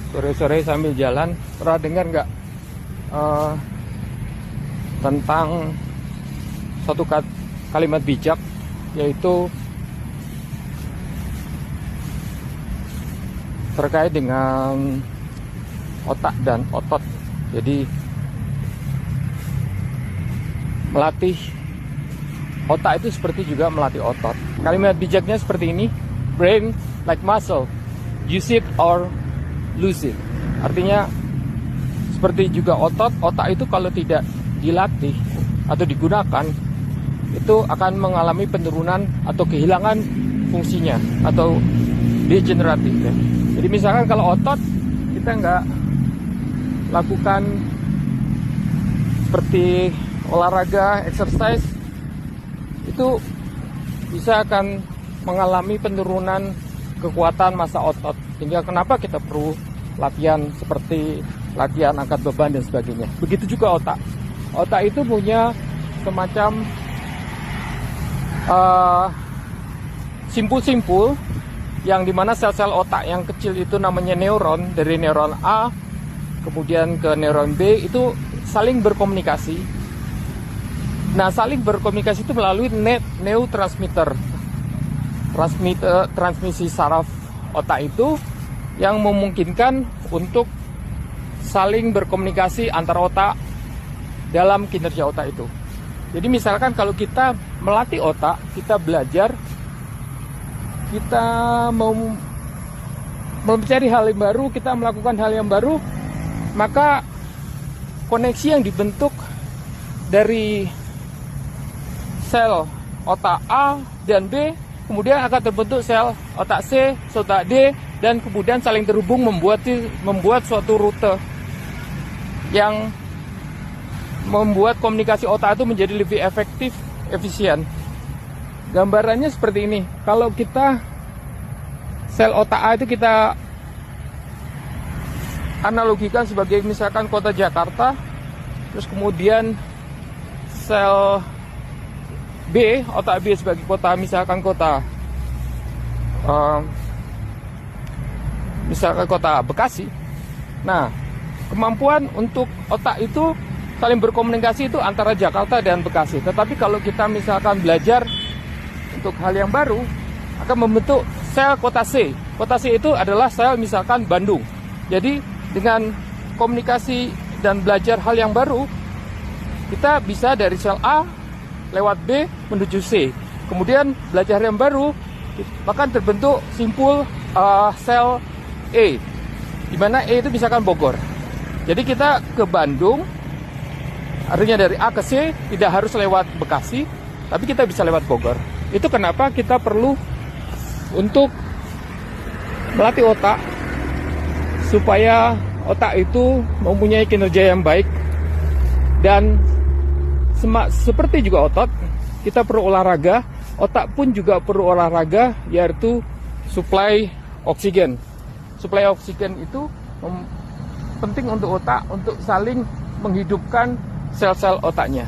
sore-sore sambil jalan, pernah dengar nggak tentang satu kalimat bijak, yaitu terkait dengan otak dan otot. Jadi melatih otak itu seperti juga melatih otot. Kalimat bijaknya seperti ini: brain like muscle, use it or lose it. Artinya seperti juga otak itu kalau tidak dilatih atau digunakan, itu akan mengalami penurunan atau kehilangan fungsinya atau degeneratif ya. Jadi misalkan kalau otot kita nggak lakukan seperti olahraga, exercise, itu bisa akan mengalami penurunan kekuatan massa otot. Sehingga kenapa kita perlu latihan seperti latihan angkat beban dan sebagainya. Begitu juga otak. Otak itu punya semacam simpul-simpul yang dimana sel-sel otak yang kecil itu namanya neuron, dari neuron A kemudian ke neuron B, itu saling berkomunikasi. Nah, saling berkomunikasi itu melalui neurotransmitter, transmisi saraf otak itu yang memungkinkan untuk saling berkomunikasi antar otak dalam kinerja otak itu. Jadi misalkan kalau kita melatih otak, kita belajar, kita mau mencari hal yang baru, kita melakukan hal yang baru, maka koneksi yang dibentuk dari sel otak A dan B kemudian akan terbentuk sel otak C, otak D, dan kemudian saling terhubung membuat suatu rute yang membuat komunikasi otak itu menjadi lebih efektif, efisien. Gambarannya seperti ini. Kalau kita sel otak A itu kita analogikan sebagai misalkan kota Jakarta, terus kemudian sel B, otak B sebagai kota, misalkan kota Bekasi. Nah, kemampuan untuk otak itu saling berkomunikasi itu antara Jakarta dan Bekasi. Tetapi kalau kita misalkan belajar untuk hal yang baru, akan membentuk sel kota C. Kota C itu adalah sel misalkan Bandung. Jadi dengan komunikasi dan belajar hal yang baru, kita bisa dari sel A lewat B menuju C. Kemudian belajar yang baru, bahkan terbentuk simpul sel E, di mana E itu misalkan Bogor. Jadi kita ke Bandung, artinya dari A ke C tidak harus lewat Bekasi, tapi kita bisa lewat Bogor. Itu kenapa kita perlu untuk melatih otak supaya otak itu mempunyai kinerja yang baik. Dan seperti juga otot, kita perlu olahraga, otak pun juga perlu olahraga, yaitu suplai oksigen. Suplai oksigen itu penting untuk otak untuk saling menghidupkan sel-sel otaknya.